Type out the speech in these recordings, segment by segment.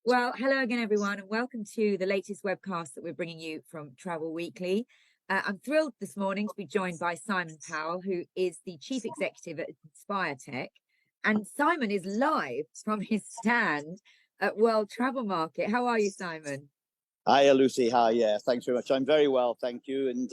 Well, hello again, everyone, and welcome to the latest webcast that we're bringing you from Travel Weekly. I'm thrilled this morning to be joined by Simon Powell, who is the Chief Executive at Inspiretec. And Simon is live from his stand at World Travel Market. How are you, Simon? Hi, Lucy. Hi. Yeah, thanks very much. I'm very well, thank you. And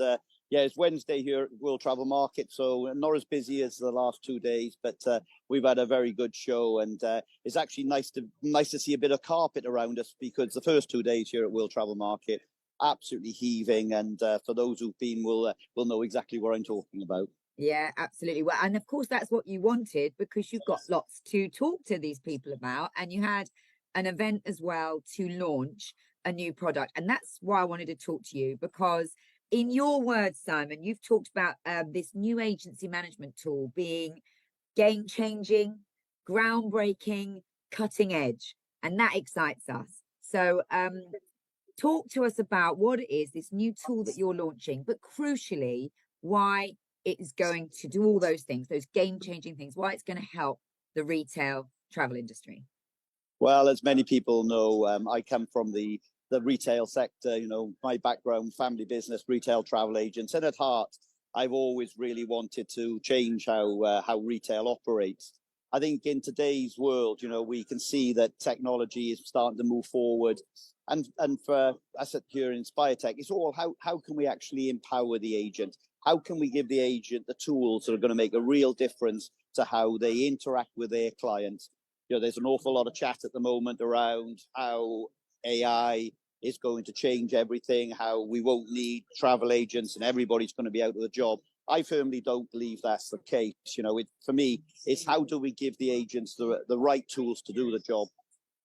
yeah, it's Wednesday here at World Travel Market, so not as busy as the last 2 days, but we've had a very good show, and it's actually nice to see a bit of carpet around us, because the first 2 days here at World Travel Market absolutely heaving, and for those who've been will know exactly what I'm talking about. Yeah, absolutely. Well, and of course, that's what you wanted, because you've got lots to talk to these people about, and you had an event as well to launch a new product. And that's why I wanted to talk to you, because in your words, Simon, you've talked about this new agency management tool being game changing, groundbreaking, cutting edge, and that excites us. So talk to us about what it is, this new tool that you're launching, but crucially, why it is going to do all those things, those game-changing things, why it's going to help the retail travel industry. Well, as many people know, I come from the retail sector. My background, family business, retail travel agents, and at heart, I've always really wanted to change how retail operates. I think in today's world, we can see that technology is starting to move forward, and for us here in Inspiretec, it's all how can we actually empower the agent? How can we give the agent the tools that are going to make a real difference to how they interact with their clients? There's an awful lot of chat at the moment around how AI is going to change everything, how we won't need travel agents and everybody's going to be out of a job. I firmly don't believe that's the case. For me, it's how do we give the agents the right tools to do the job?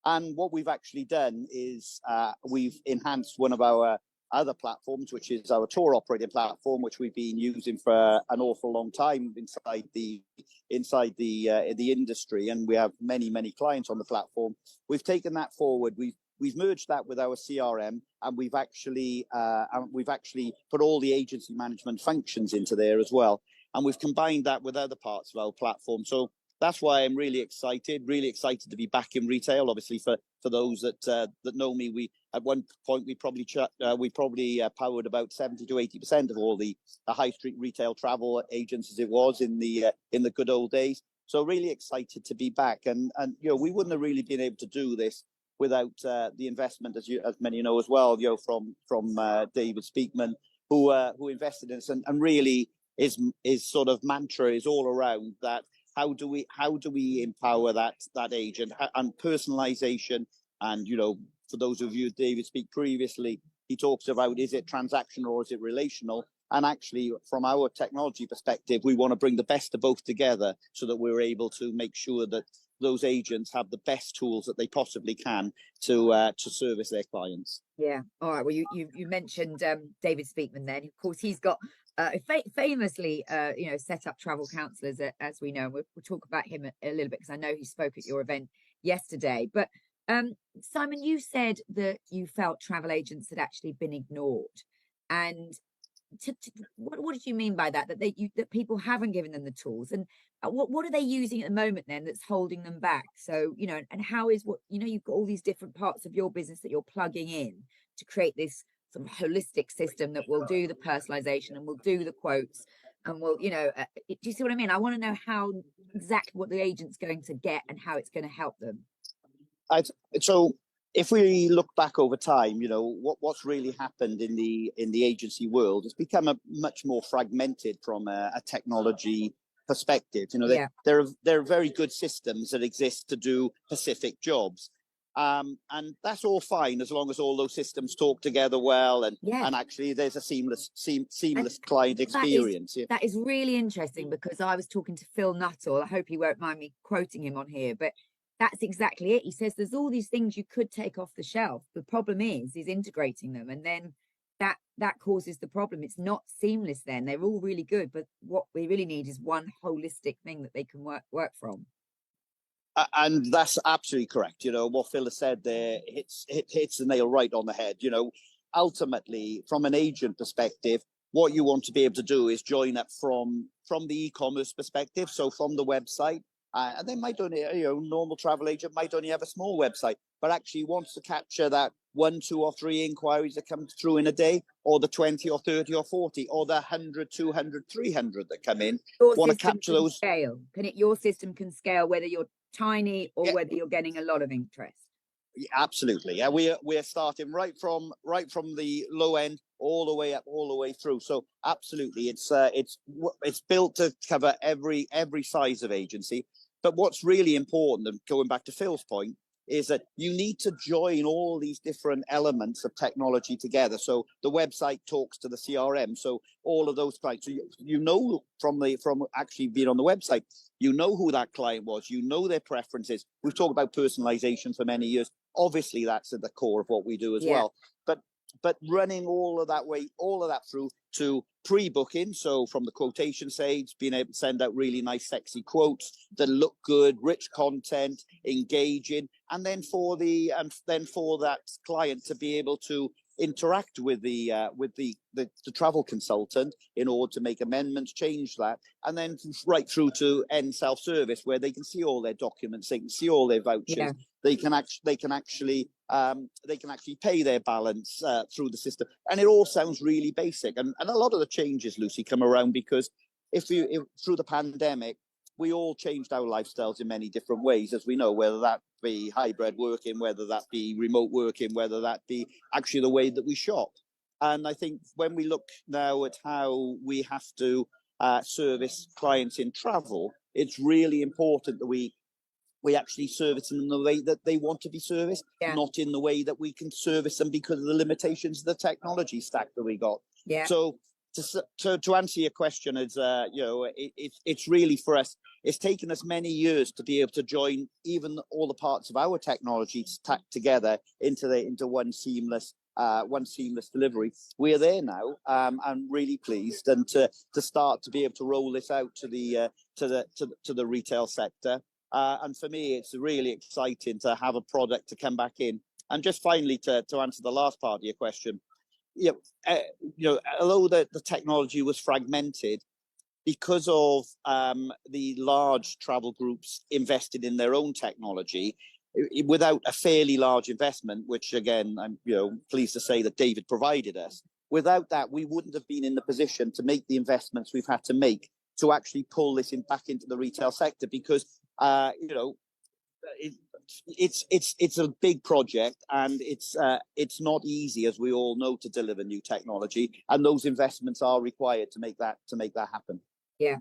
And what we've actually done is we've enhanced one of our other platforms, which is our tour operating platform, which we've been using for an awful long time inside the industry, and we have many clients on the platform. We've taken that forward. We've merged that with our CRM, and we've actually put all the agency management functions into there as well, and we've combined that with other parts of our platform. So that's why I'm really excited to be back in retail. Obviously, for those that know me, we at one point we probably powered about 70 to 80% of all the high street retail travel agents as it was in the good old days. So really excited to be back, and we wouldn't have really been able to do this without the investment, as many know as well, from David Speakman, who invested in us, and really his sort of mantra is all around that. How do we empower that agent, and personalization? And for those of you David speak previously, he talks about, is it transactional or is it relational? And actually, from our technology perspective, we want to bring the best of both together so that we're able to make sure that those agents have the best tools that they possibly can to service their clients. Yeah. All right. Well, you mentioned David Speakman then. Of course, he's got famously set up travel counselors, as we know. We'll talk about him a little bit, because I know he spoke at your event yesterday. But Simon, you said that you felt travel agents had actually been ignored, and what did you mean by that? That people haven't given them the tools, and what are they using at the moment then that's holding them back? So and how is you've got all these different parts of your business that you're plugging in to create this sort of holistic system that will do the personalization and will do the quotes and will do you see what I mean? I want to know how exactly what the agent's going to get and how it's going to help them. So if we look back over time, what's really happened in the agency world, it's become much more fragmented from a technology perspective. There are very good systems that exist to do specific jobs, and that's all fine as long as all those systems talk together well, and actually there's a seamless client experience. That is really interesting, because I was talking to Phil Nuttall. I hope he won't mind me quoting him on here, but that's exactly it. He says there's all these things you could take off the shelf. The problem is integrating them, and then that causes the problem. It's not seamless then. They're all really good, but what we really need is one holistic thing that they can work from. And that's absolutely correct. What Phil has said there hits the nail right on the head. Ultimately, from an agent perspective, what you want to be able to do is join up from the e-commerce perspective, so from the website. And they might only, normal travel agent might only have a small website. but actually wants to capture that 1, 2 or 3 inquiries that come through in a day, or the 20 or 30 or 40, or the 100, 200, 300 that come in. Want to capture those. Scale. Your system can scale whether you're tiny or whether you're getting a lot of interest. Yeah, absolutely. Yeah, we're starting right from the low end all the way up, all the way through. So absolutely, it's built to cover every size of agency. But what's really important, and going back to Phil's point, is that you need to join all these different elements of technology together. So the website talks to the CRM. So all of those clients, so you know from actually being on the website, you know who that client was, you know their preferences. We've talked about personalization for many years. Obviously, that's at the core of what we do as well. But running all of that through to pre-booking, so from the quotation stage, being able to send out really nice, sexy quotes that look good, rich content, engaging, and then for that client to be able to interact with the travel consultant in order to make amendments, change that, and then right through to end self-service, where they can see all their documents, they can see all their vouchers, they can actually pay their balance through the system, and it all sounds really basic. And a lot of the changes, Lucy, come around because if through the pandemic, we all changed our lifestyles in many different ways, as we know, whether that be hybrid working, whether that be remote working, whether that be actually the way that we shop. And I think when we look now at how we have to service clients in travel, it's really important that we actually service them in the way that they want to be serviced, not in the way that we can service them because of the limitations of the technology stack that we got. Yeah. So to answer your question, is it's really for us. It's taken us many years to be able to join even all the parts of our technology stacked together into one seamless delivery. We are there now. I'm really pleased, and to start to be able to roll this out to the retail sector. And for me, it's really exciting to have a product to come back in. And just finally, to answer the last part of your question, although the technology was fragmented, because of the large travel groups invested in their own technology, without a fairly large investment, which again, I'm pleased to say that David provided us. Without that, we wouldn't have been in the position to make the investments we've had to make to actually pull this back into the retail sector, because it's a big project, and it's not easy, as we all know, to deliver new technology, and those investments are required to make that happen. Yeah.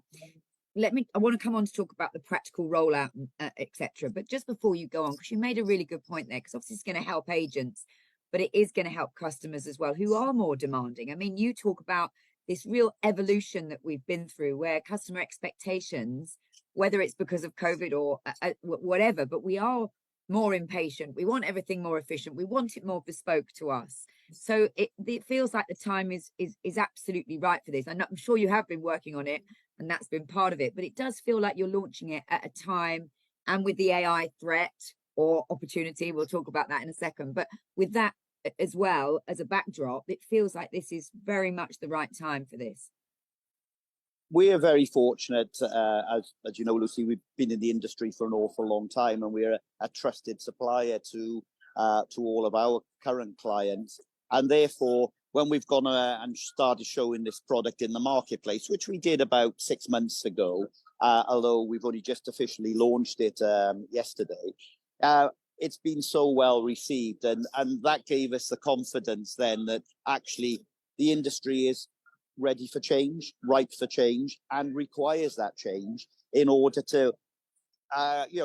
I want to come on to talk about the practical rollout, etc. But just before you go on, because you made a really good point there, because obviously it's going to help agents, but it is going to help customers as well, who are more demanding. I mean, you talk about this real evolution that we've been through, where customer expectations, whether it's because of COVID or whatever, but we are more impatient. We want everything more efficient. We want it more bespoke to us. So it feels like the time is absolutely right for this. And I'm sure you have been working on it, and that's been part of it. But it does feel like you're launching it at a time, and with the AI threat or opportunity, we'll talk about that in a second. But with that as well as a backdrop, it feels like this is very much the right time for this. We are very fortunate, as you know, Lucy, we've been in the industry for an awful long time, and we're a trusted supplier to all of our current clients. And therefore, when we've gone and started showing this product in the marketplace, which we did about 6 months ago, although we've only just officially launched it yesterday, it's been so well received, and that gave us the confidence then that actually the industry is ready for change, ripe for change, and requires that change in order to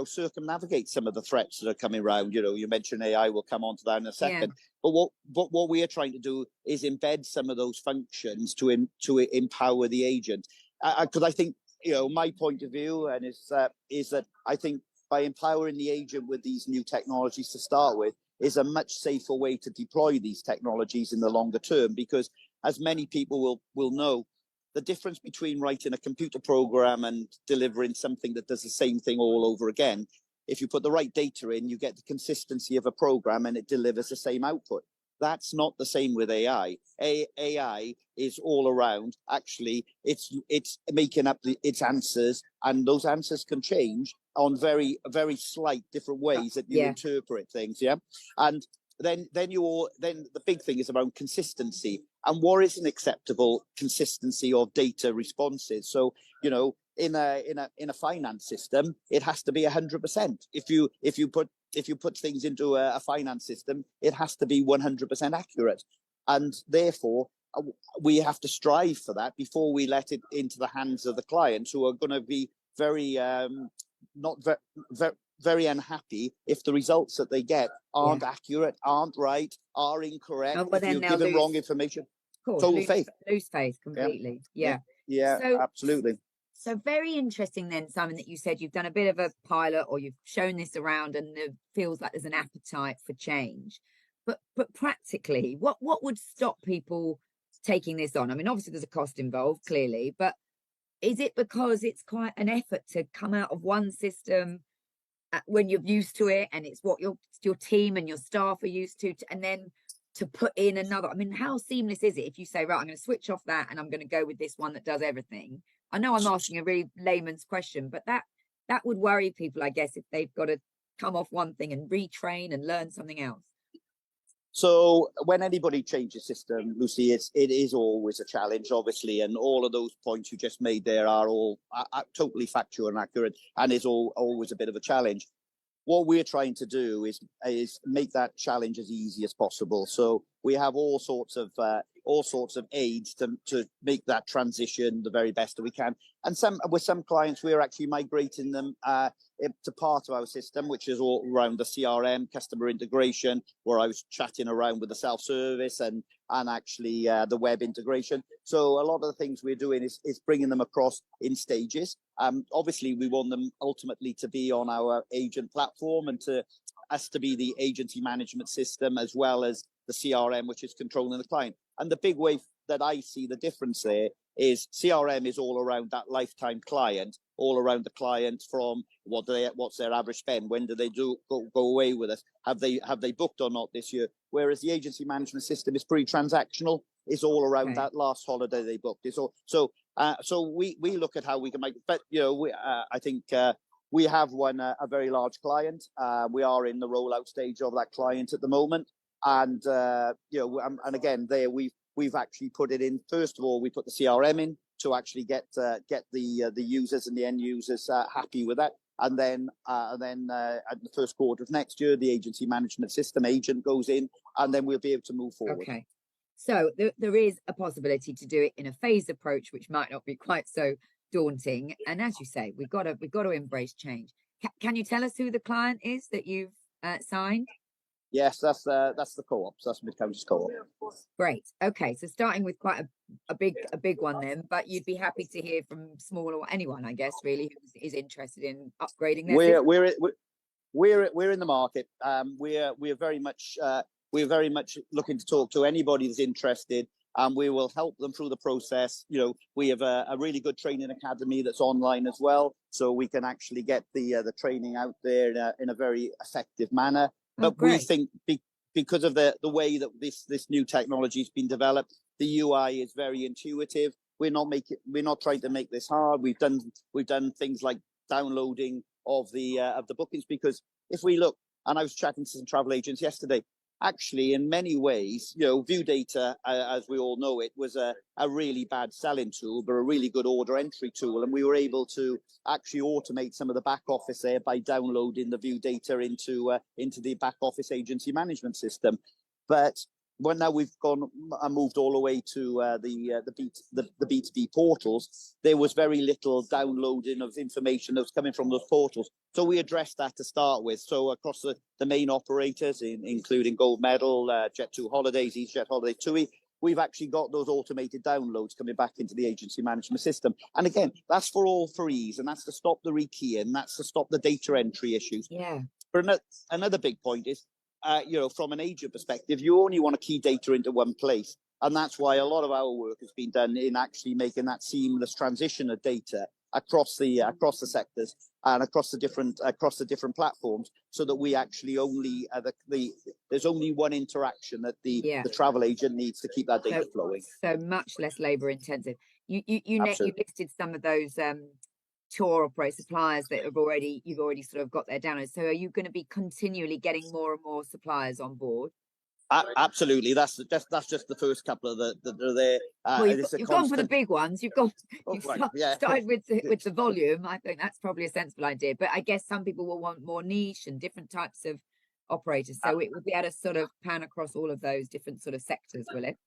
circumnavigate some of the threats that are coming around. You mentioned AI, we'll come on to that in a second. Yeah. But what we are trying to do is embed some of those functions to empower the agent. Because I think, my point of view and is that I think by empowering the agent with these new technologies to start with is a much safer way to deploy these technologies in the longer term, because as many people will know, the difference between writing a computer program and delivering something that does the same thing all over again, if you put the right data in, you get the consistency of a program and it delivers the same output. That's not the same with AI. AI is all around. Actually, it's making up its answers, and those answers can change. on very, very slight different ways that you interpret things. Yeah. And then the big thing is around consistency, and what is an acceptable consistency of data responses. So, you know, in a finance system, it has to be 100%. If you put things into a finance system, it has to be 100% accurate, and therefore we have to strive for that before we let it into the hands of the clients, who are going to be very very unhappy if the results that they get aren't accurate, aren't right, are incorrect. Oh, well, if you give them wrong information, lose faith completely. Yeah, absolutely. So very interesting then, Simon, that you said you've done a bit of a pilot, or you've shown this around, and it feels like there's an appetite for change. But practically, what would stop people taking this on? I mean, obviously there's a cost involved, clearly, but is it because it's quite an effort to come out of one system when you're used to it, and it's what your team and your staff are used to, and then to put in another? I mean, how seamless is it if you say, right, I'm going to switch off that and I'm going to go with this one that does everything? I know I'm asking a really layman's question, but that would worry people, I guess, if they've got to come off one thing and retrain and learn something else. So when anybody changes system, Lucy, it is always a challenge, obviously, and all of those points you just made there are all totally factual and accurate, and is always a bit of a challenge. What we're trying to do is make that challenge as easy as possible. So we have all sorts of aids to make that transition the very best that we can. And with some clients, we're actually migrating them to part of our system, which is all around the CRM, customer integration, where I was chatting around with the self-service and actually the web integration. So a lot of the things we're doing is bringing them across in stages. Obviously, we want them ultimately to be on our agent platform, and to us to be the agency management system, as well as the CRM, which is controlling the client. And the big way that I see the difference there is CRM is all around that lifetime client, all around the client, from what's their average spend, when do they go away with us, have they booked or not this year. Whereas the agency management system is pretty transactional. It's all around that last holiday they booked. It's all so we look at how we can make. But you know, I think we have won a very large client. We are in the rollout stage of that client at the moment, and you know, and again, there we've actually put it in. First of all, we put the CRM in to actually get the users and the end users happy with that, and then at the first quarter of next year, the agency management system agent goes in, and then we'll be able to move forward. Okay, so there is a possibility to do it in a phased approach, which might not be quite so daunting. And as you say, we've got to embrace change. Can you tell us who the client is that you've signed? Yes, that's the co-op. So that's Mid-Counties Co-op. Great. Okay, so starting with quite a big one then, but you'd be happy to hear from small or anyone, I guess, really, who is interested in upgrading their system. We're in the market. We're very much looking to talk to anybody that's interested, and we will help them through the process. You know, we have a really good training academy that's online as well, so we can actually get the training out there in a very effective manner. But we think because of the way that this new technology has been developed, the UI is very intuitive. We're not trying to make this hard. We've done things like downloading of the bookings, because if we look, and I was chatting to some travel agents yesterday, actually, in many ways, you know, view data, as we all know, it was a really bad selling tool, but a really good order entry tool. And we were able to actually automate some of the back office there by downloading the view data into the back office agency management system. But when now we've gone and moved all the way to the B2B portals, there was very little downloading of information that was coming from those portals. So we addressed that to start with. So across the main operators, including Gold Medal, Jet2 Holidays, EasyJet Holiday, TUI, we've actually got those automated downloads coming back into the agency management system. And again, that's for ease, and that's to stop the rekeying, that's to stop the data entry issues. Yeah. But another big point is, you know, from an agent perspective, you only want to key data into one place, and that's why a lot of our work has been done in actually making that seamless transition of data across the sectors and across the different platforms, so that we actually only there's only one interaction that the travel agent needs to keep that data flowing. So much less labor intensive. You listed some of those tour operator suppliers that you've already sort of got their downloads. So are you going to be continually getting more and more suppliers on board? Absolutely, that's just the first couple of that are there. Well, you've gone for the big ones. You've started with the volume. I think that's probably a sensible idea. But I guess some people will want more niche and different types of operators. So it will be able to sort of pan across all of those different sort of sectors, will it?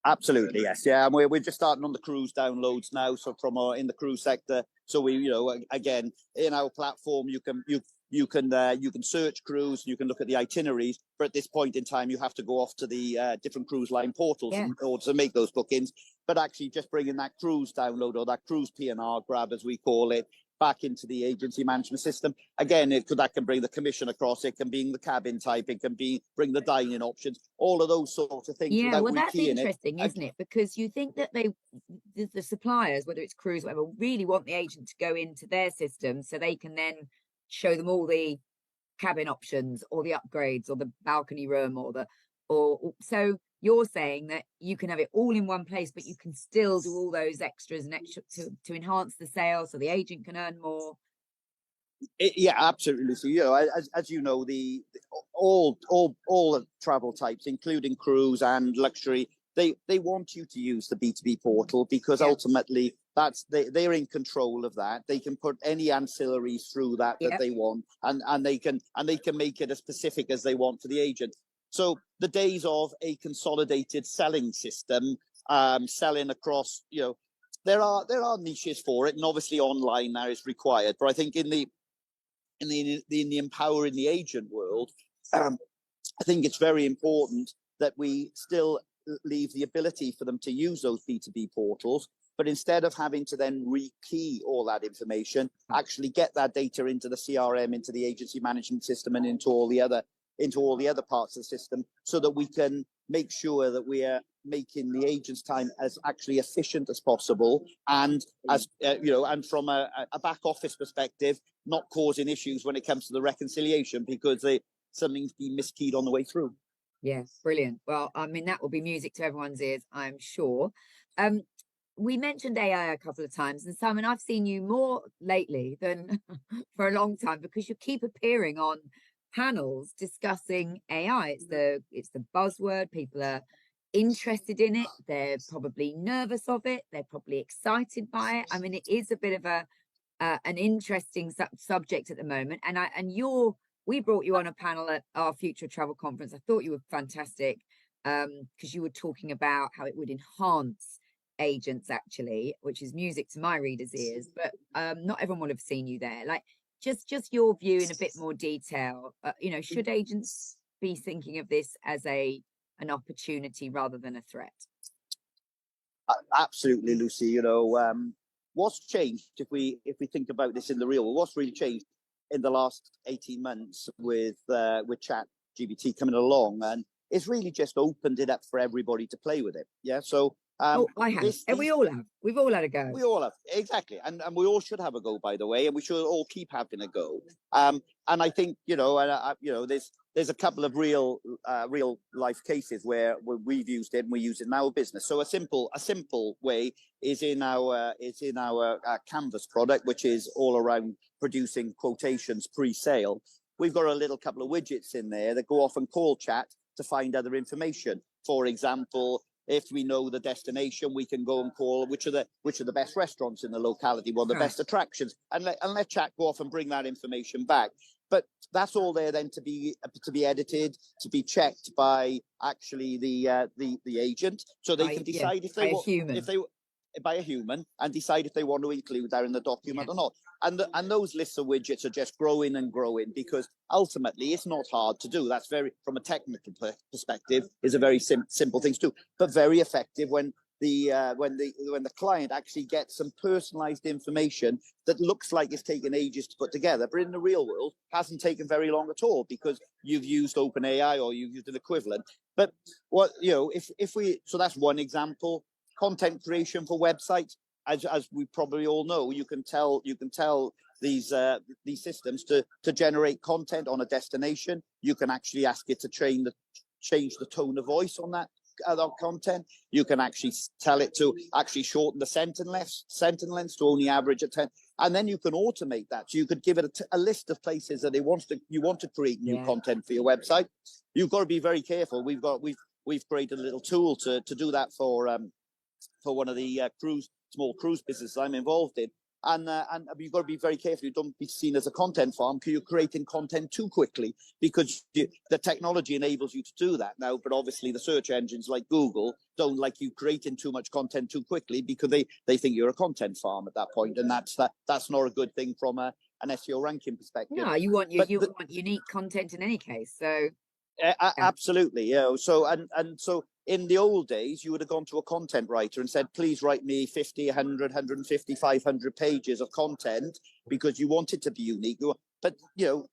Absolutely, yes, yeah, and we're just starting on the cruise downloads now. So from in the cruise sector, so we again in our platform you can search cruise, you can look at the itineraries, but at this point in time you have to go off to the different cruise line portals in order to make those bookings. But actually, just bringing that cruise download or that cruise P&R grab, as we call it, back into the agency management system. Again, that can bring the commission across. It can be the cabin type. It can bring the dining options. All of those sorts of things. Yeah, well, that's interesting, isn't it? Because you think that the suppliers, whether it's cruise, or whatever, really want the agent to go into their system so they can then show them all the cabin options or the upgrades or the balcony room or so you're saying that you can have it all in one place, but you can still do all those extras and extra to enhance the sale so the agent can earn more. Yeah, absolutely. So as you know, all the travel types, including cruise and luxury, they want you to use the B2B portal because ultimately they're in control of that. They can put any ancillaries through that they want, and they can make it as specific as they want for the agent. So the days of a consolidated selling system, selling across, there are niches for it, and obviously online now is required. But I think in the empowering the agent world, I think it's very important that we still leave the ability for them to use those B2B portals, but instead of having to then rekey all that information, actually get that data into the CRM, into the agency management system, and into all the other parts of the system, so that we can make sure that we are making the agent's time as actually efficient as possible, and and from a back office perspective, not causing issues when it comes to the reconciliation because something's been miskeyed on the way through. Yeah, brilliant. Well, I mean, that will be music to everyone's ears, I'm sure. We mentioned AI a couple of times, and Simon, I've seen you more lately than for a long time because you keep appearing on panels discussing AI. It's the buzzword. People are interested in it. They're probably nervous of it. They're probably excited by it. I mean, it is a bit of an interesting subject at the moment. We brought you on a panel at our Future Travel Conference. I thought you were fantastic because you were talking about how it would enhance agents, actually, which is music to my readers' ears. But not everyone will have seen you there. Like, just your view in a bit more detail. Should agents be thinking of this as an opportunity rather than a threat? Absolutely, Lucy. What's changed if we think about this in the real world? What's really changed in the last 18 months with Chat GPT coming along, and it's really just opened it up for everybody to play with it. Yeah, so I have, and we all have. We've all had a go. We all have, exactly, and we all should have a go, by the way, and we should all keep having a go. And I think there's a couple of real life cases where we've used it and we use it in our business. So a simple way is in our Canvas product, which is all around producing quotations pre-sale. We've got a little couple of widgets in there that go off and call Chat to find other information. For example, if we know the destination, we can go and call which are the best restaurants in the locality, the best attractions, and let Chat go off and bring that information back. But that's all there then to be edited, to be checked by actually the agent, so they can decide by a human and decide if they want to include that in the document or not. And those lists of widgets are just growing and growing because ultimately it's not hard to do. That's from a technical perspective, is a very simple thing to do, but very effective when the client actually gets some personalized information that looks like it's taken ages to put together, but in the real world hasn't taken very long at all because you've used OpenAI or you've used an equivalent. But so that's one example. Content creation for websites, as we probably all know, you can tell these systems to generate content on a destination. You can actually ask it to change the tone of voice on that content. You can actually tell it to actually shorten the sentence length to only average at 10. And then you can automate that. So you could give it a list of places that you want to create new content for your website. You've got to be very careful. We've created a little tool to do that for one of the small cruise businesses I'm involved in. And you've got to be very careful. You don't be seen as a content farm because you're creating content too quickly, because the technology enables you to do that now. But obviously the search engines like Google don't like you creating too much content too quickly, because they think you're a content farm at that point. And that's not a good thing from an SEO ranking perspective. No, you want unique content in any case. So absolutely, So so in the old days, you would have gone to a content writer and said, please write me 50, 100, 150, 500 pages of content, because you want it to be unique. But you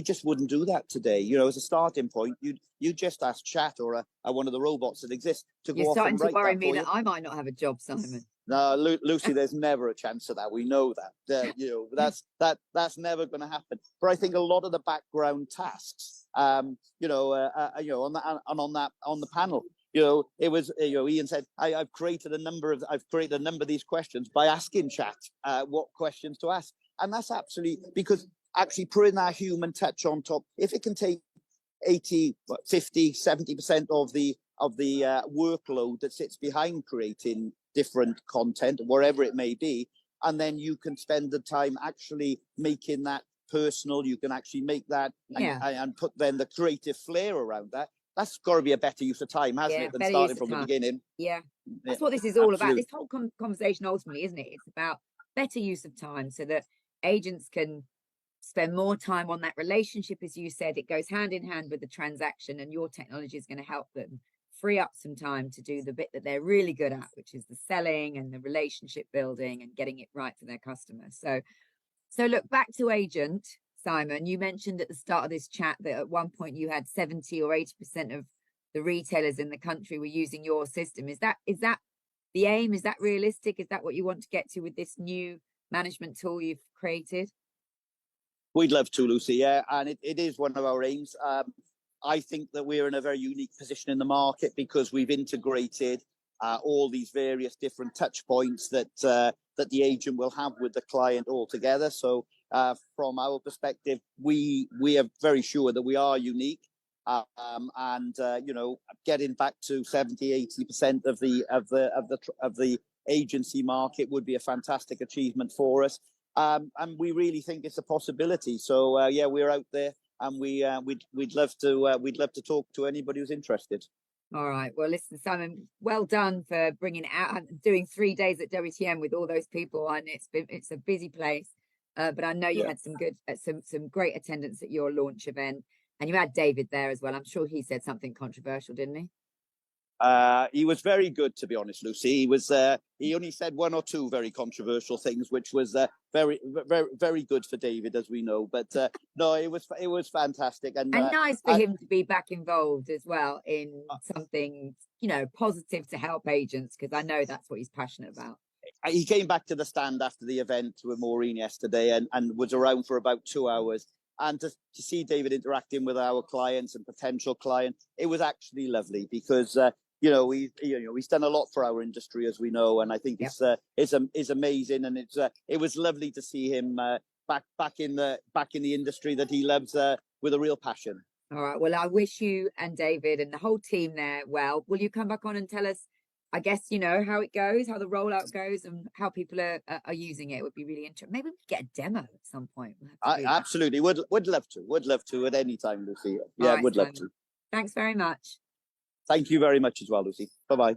just wouldn't do that today. As a starting point, you just ask chat or one of the robots that exist to go off and write that for you. You're starting to worry me that I might not have a job, Simon. No, Lucy, there's never a chance of that. We know that. That's never going to happen. But I think a lot of the background tasks, on the panel, it was, Ian said, I've created a number of these questions by asking chat what questions to ask, and that's absolutely, because actually putting that human touch on top, if it can take 80, 50, 70% of the workload that sits behind creating different content, wherever it may be, and then you can spend the time actually making that personal. You can actually make that and put then the creative flair around that. That's got to be a better use of time, hasn't it, than starting from the beginning? Yeah, that's what this is all about. This whole conversation ultimately, isn't it? It's about better use of time so that agents can spend more time on that relationship. As you said, it goes hand in hand with the transaction, and your technology is going to help them free up some time to do the bit that they're really good at, which is the selling and the relationship building and getting it right for their customers. So look, back to agent, Simon. You mentioned at the start of this chat that at one point you had 70 or 80% of the retailers in the country were using your system. Is that the aim? Is that realistic? Is that what you want to get to with this new management tool you've created? We'd love to, Lucy, yeah, and it is one of our aims. I think that we're in a very unique position in the market because we've integrated all these various different touch points that the agent will have with the client all together. So from our perspective, we are very sure that we are unique, and getting back to 70, 80% of the agency market would be a fantastic achievement for us. And we really think it's a possibility. So we're out there, and we'd love to talk to anybody who's interested. All right. Well, listen, Simon, well done for bringing it out, doing 3 days at WTM with all those people, and it's a busy place. But I know you had some great attendance at your launch event, and you had David there as well. I'm sure he said something controversial, didn't he? He was very good, to be honest, Lucy. He only said one or two very controversial things, which was very, very, very good for David, as we know. But no, it was fantastic, and nice for him to be back involved as well in something positive to help agents, because I know that's what he's passionate about. He came back to the stand after the event with Maureen yesterday, and was around for about 2 hours. And to see David interacting with our clients and potential clients, it was actually lovely, because he's done a lot for our industry, as we know, and I think it's amazing, and it was lovely to see him back in the industry that he loves with a real passion. All right. Well, I wish you and David and the whole team there well. Will you come back on and tell us, I guess, how it goes, how the rollout goes, and how people are using it? It would be really interesting. Maybe we could get a demo at some point. Absolutely. Would love to at any time, Lucy. Yeah, right, would love to. Thanks very much. Thank you very much as well, Lucy. Bye-bye.